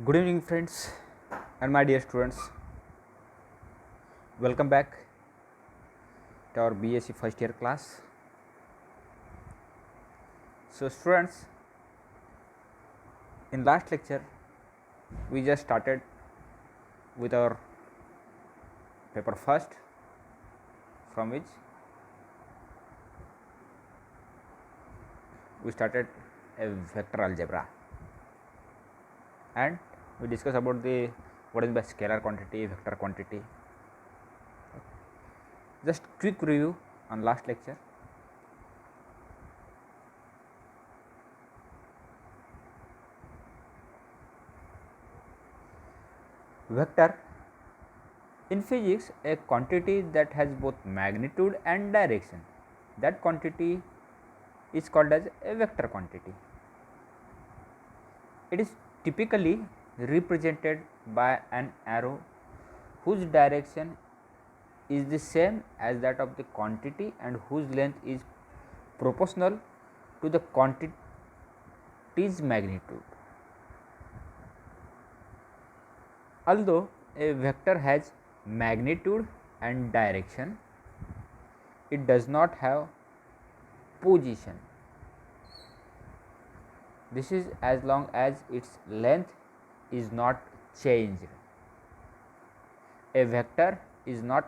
Good evening, friends, and my dear students. Welcome back to our BSc first year class. So, students, in last lecture, we just started with our paper first, from which we started a vector algebra, and we discussed about the what is by scalar quantity, vector quantity. Just quick review on last lecture. Vector, in physics, a quantity that has both magnitude and direction, that quantity is called as a vector quantity. It is typically represented by an arrow whose direction is the same as that of the quantity and whose length is proportional to the quantity's magnitude. Although a vector has magnitude and direction, it does not have position. This is as long as its length is not changed. A vector is not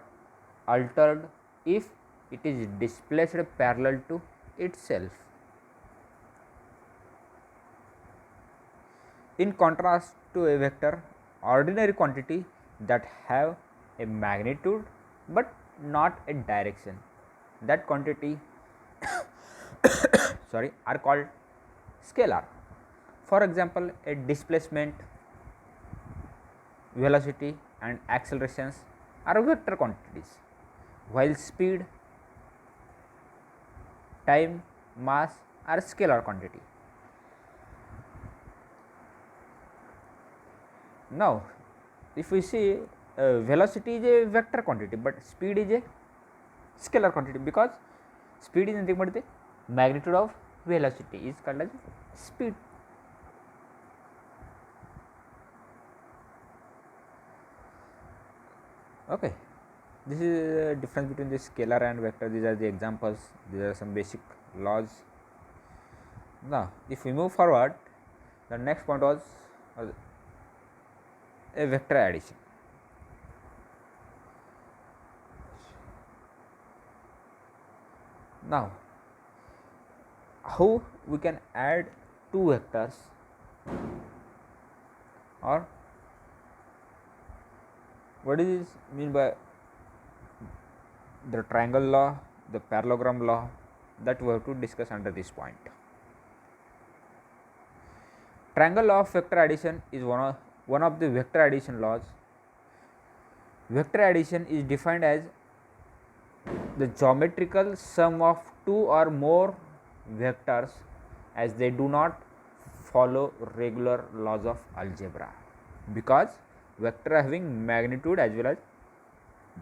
altered if it is displaced parallel to itself. In contrast to a vector, ordinary quantity that have a magnitude but not a direction, that quantity are called scalar. For example, a displacement, velocity and accelerations are vector quantities, while speed, time, mass are scalar quantity. Now, if we see velocity is a vector quantity, but speed is a scalar quantity, because speed is nothing but the magnitude of velocity is called as speed. Okay, this is the difference between the scalar and vector. These are the examples, these are some basic laws. Now, if we move forward, the next point was a vector addition. Now, how we can add two vectors, or what is this mean by the triangle law, the parallelogram law, that we have to discuss under this point. Triangle law of vector addition is one of the vector addition laws. Vector addition is defined as the geometrical sum of two or more vectors as they do not follow regular laws of algebra, because vector having magnitude as well as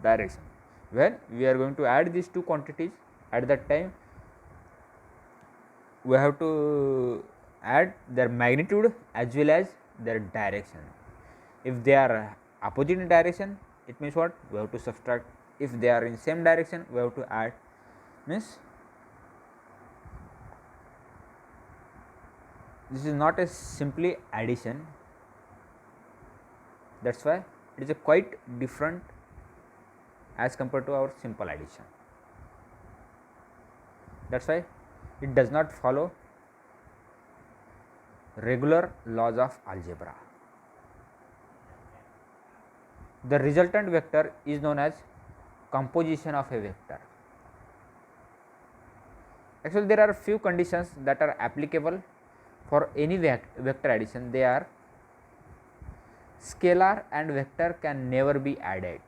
direction. When we are going to add these two quantities, at that time we have to add their magnitude as well as their direction. If they are opposite in direction, it means what? We have to subtract. If they are in same direction, we have to add. Means this is not a simply addition, that is why it is a quite different as compared to our simple addition. That is why it does not follow regular laws of algebra. The resultant vector is known as composition of a vector. Actually, there are few conditions that are applicable for any vector addition. They are: scalar and vector can never be added.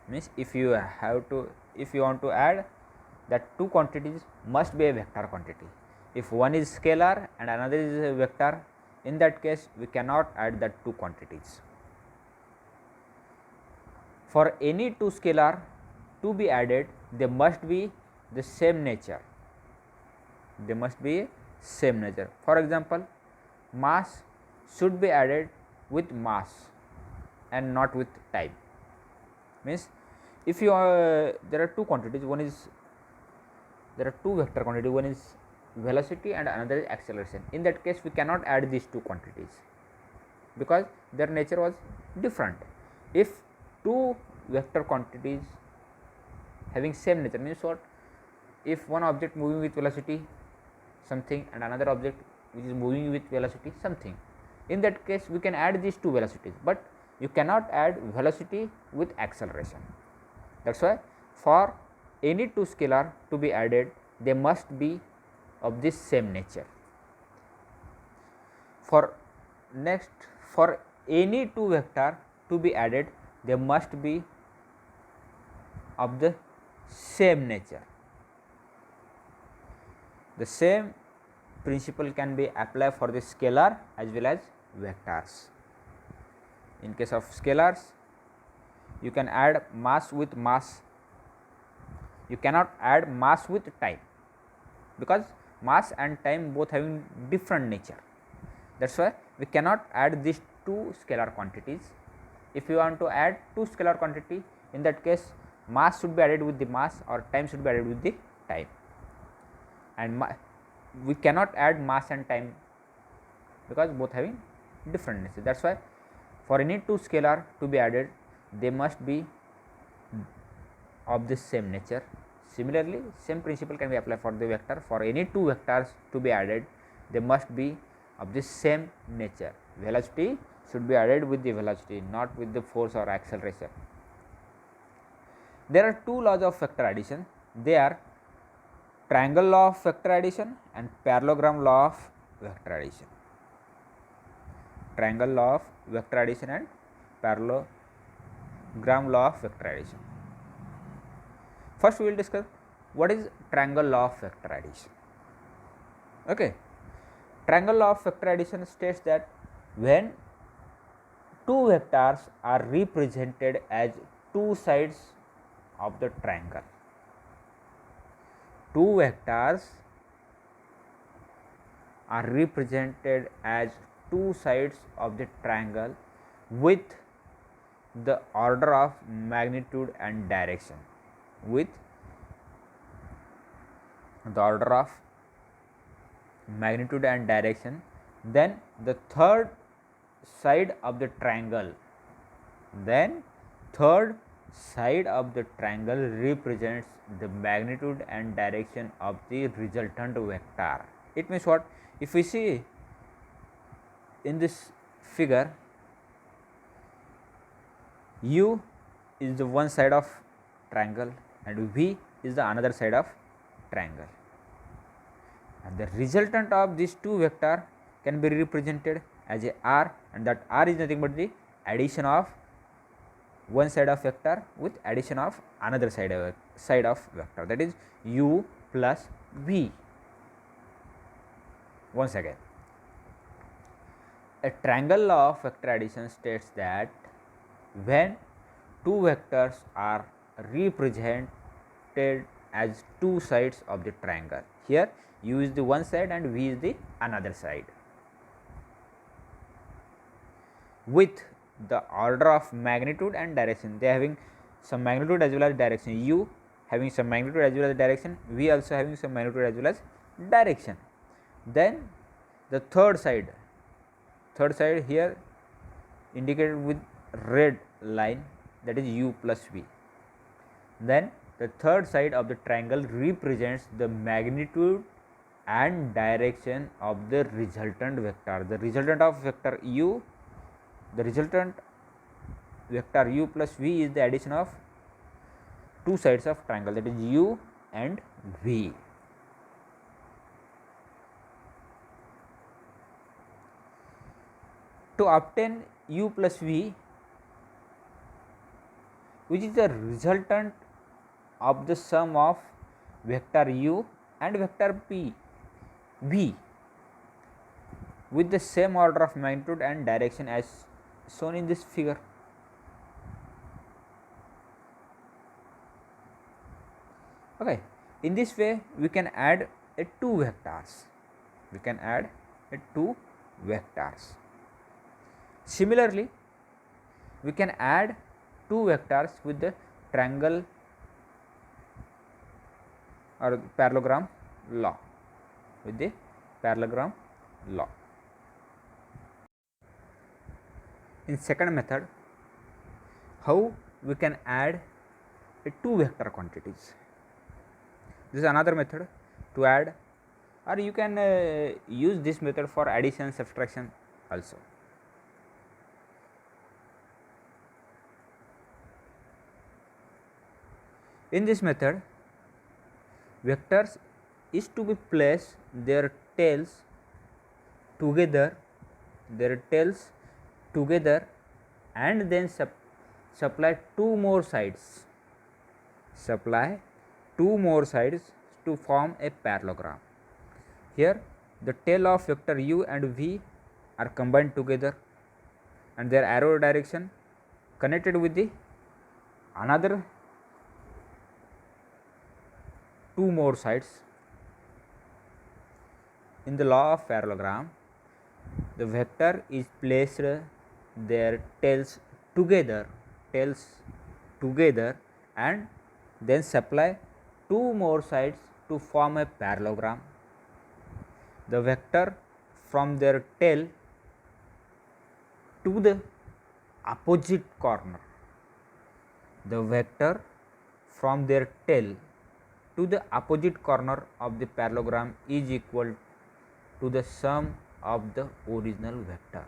Means if you want to add, that two quantities must be a vector quantity. If one is scalar and another is a vector, in that case we cannot add that two quantities. For any two scalar to be added, they must be the same nature. They must be same nature. For example, mass should be added with mass and not with time. Means if you are there are two quantities, one is there are two vector quantity, one is velocity and another is acceleration. In that case we cannot add these two quantities because their nature was different. If two vector quantities having same nature, means what, if one object moving with velocity something and another object which is moving with velocity something, in that case we can add these two velocities, but you cannot add velocity with acceleration. That is why for any two scalar to be added, they must be of this same nature. For next, for any two vector to be added, they must be of the same nature. The same principle can be applied for the scalar as well as vectors. In case of scalars, you can add mass with mass, you cannot add mass with time because mass and time both having different nature. That is why we cannot add these two scalar quantities. If you want to add two scalar quantity, in that case mass should be added with the mass or time should be added with the time, and we cannot add mass and time because both having different nature. That is why for any two scalar to be added, they must be of the same nature. Similarly, same principle can be applied for the vector. For any two vectors to be added, they must be of the same nature. Velocity should be added with the velocity, not with the force or acceleration. There are two laws of vector addition. They are triangle law of vector addition and parallelogram law of vector addition. Triangle law of vector addition and parallelogram law of vector addition. First we will discuss what is triangle law of vector addition. Okay. Triangle law of vector addition states that when two vectors are represented as two sides of the triangle, two vectors are represented as two sides of the triangle with the order of magnitude and direction, with the order of magnitude and direction, then the third side of the triangle, represents the magnitude and direction of the resultant vector. It means what? If we see in this figure, u is the one side of triangle and v is the another side of triangle, and the resultant of these two vector can be represented as a r, and that r is nothing but the addition of one side of vector with addition of another side of vector, that is u plus v. Once again, a triangle law of vector addition states that when two vectors are represented as two sides of the triangle, here u is the one side and v is the another side, with the order of magnitude and direction, they are having some magnitude as well as direction, u having some magnitude as well as direction, v also having some magnitude as well as direction. Then the third side here indicated with red line, that is u plus v. Then the third side of the triangle represents the magnitude and direction of the resultant vector. The resultant of vector u, the resultant vector u plus v is the addition of two sides of triangle, that is u and v. To obtain u plus v, which is the resultant of the sum of vector u and vector v with the same order of magnitude and direction as shown in this figure. Okay. In this way we can add two vectors. Similarly, we can add two vectors with the triangle or parallelogram law, with the parallelogram law. In second method, how we can add two vector quantities. This is another method to add, or you can use this method for addition, subtraction also. In this method, vectors is to be placed their tails together, and then supply two more sides to form a parallelogram. Here the tail of vector u and v are combined together, and their arrow direction connected with the another two more sides. In the law of parallelogram, the vector is placed their tails together and then supply two more sides to form a parallelogram. The vector from their tail to the opposite corner, of the parallelogram is equal to the sum of the original vector,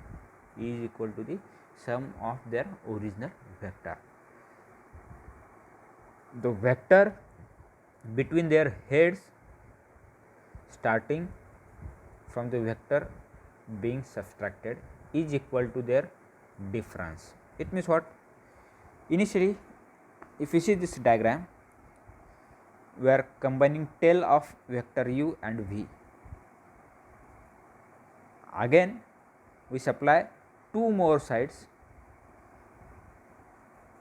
The vector between their heads, starting from the vector being subtracted, is equal to their difference. It means what? Initially, if you see this diagram, we are combining tail of vector u and v. Again we supply two more sides,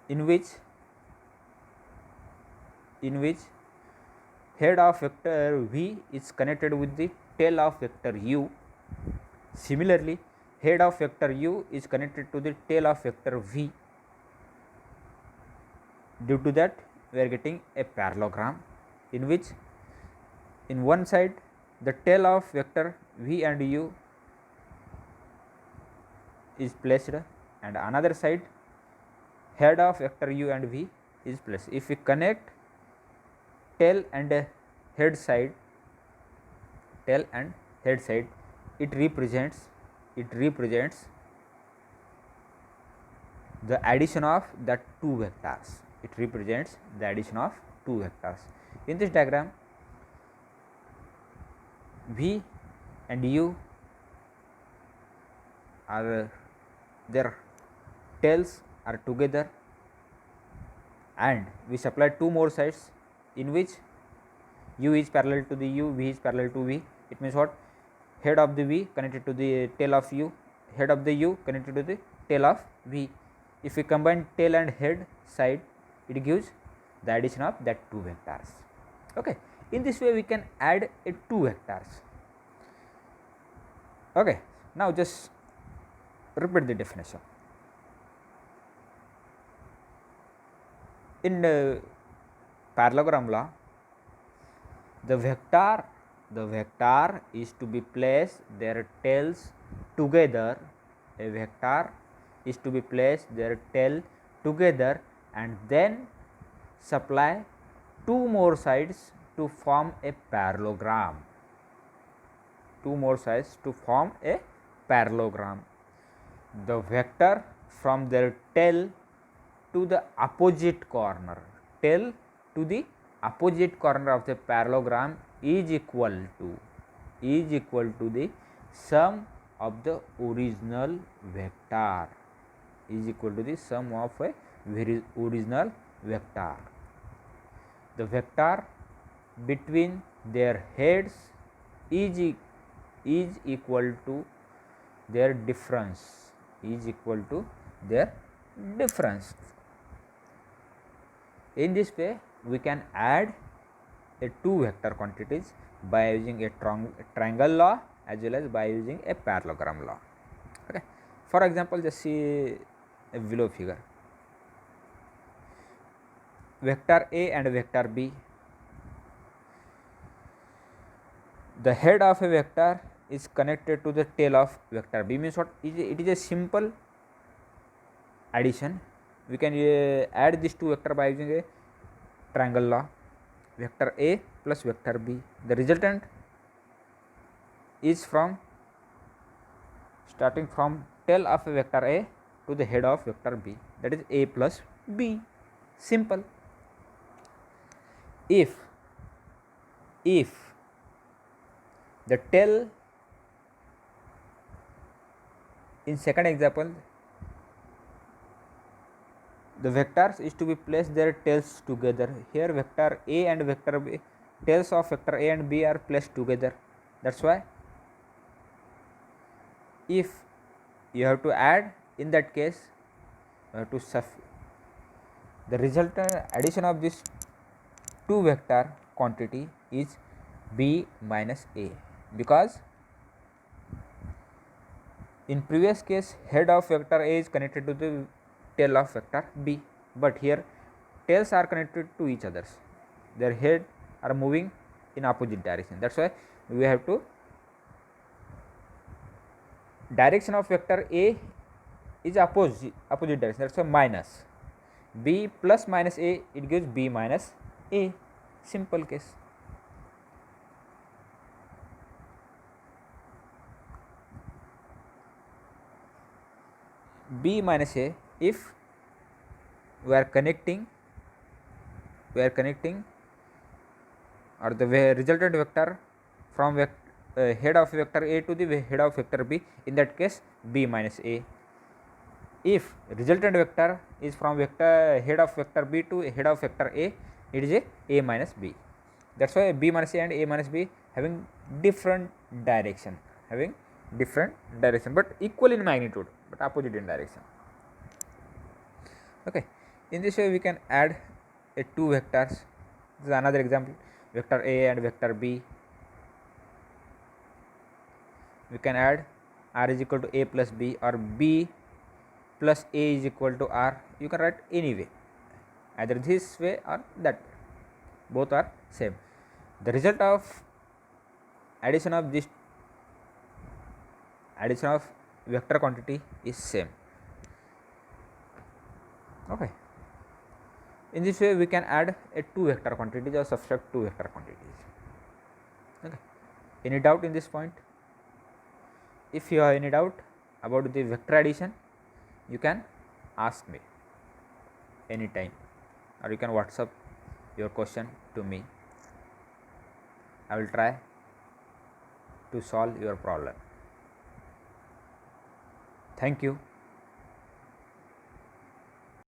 in which head of vector v is connected with the tail of vector u. Similarly, head of vector u is connected to the tail of vector v. Due to that, we are getting a parallelogram in which in one side the tail of vector v and u is placed, and another side head of vector u and v is placed. If we connect tail and head side, it represents the addition of the two vectors. In this diagram, v and u are their tails are together, and we supply two more sides in which u is parallel to the u, v is parallel to v. It means what? Head of the v connected to the tail of u, head of the u connected to the tail of v. If we combine tail and head side, it gives the addition of that two vectors. Okay, in this way we can add a two vectors. Okay, now just repeat the definition. In parallelogram law, the vector is to be placed their tails together. A vector is to be placed their tail together and then supply two more sides to form a parallelogram. The vector from their tail to the opposite corner, of the parallelogram is equal to the sum of the original vector. The vector between their heads is equal to their difference. In this way, we can add a two vector quantities by using a triangle law as well as by using a parallelogram law. Okay. For example, just see a below figure. Vector A and vector B. The head of a vector is connected to the tail of vector B. Means what? It is a simple addition. We can add these two vector by using a triangle law. Vector A plus vector B. The resultant is from starting from tail of a vector A to the head of vector B, that is A plus B. Simple. If the tail, in second example, the vectors is to be placed their tails together. Here vector A and vector B, tails of vector A and B are placed together. That's why if you have to add, in that case you have to the resultant addition of this two vector quantity is B minus A, because in previous case head of vector A is connected to the tail of vector B, but here tails are connected to each others, their head are moving in opposite direction. That's why we have to, direction of vector A is opposite direction, that's why minus B plus minus A, it gives B minus A. Simple case. B minus A, if we are connecting or the resultant vector from head of vector A to the head of vector B, in that case B minus A. If resultant vector is from head of vector B to head of vector A, it is A minus B. That's why B minus A and A minus B having different direction, but equal in magnitude, but opposite in direction. Okay, in this way we can add two vectors. This is another example, vector A and vector B. We can add R is equal to A plus B, or B plus A is equal to R. You can write any way, either this way or that way, both are same. The result of addition of vector quantity is same. Okay, in this way we can add a two vector quantities or subtract two vector quantities. Okay, any doubt in this point? If you have any doubt about the vector addition, you can ask me anytime, or you can WhatsApp your question to me. I will try to solve your problem. Thank you.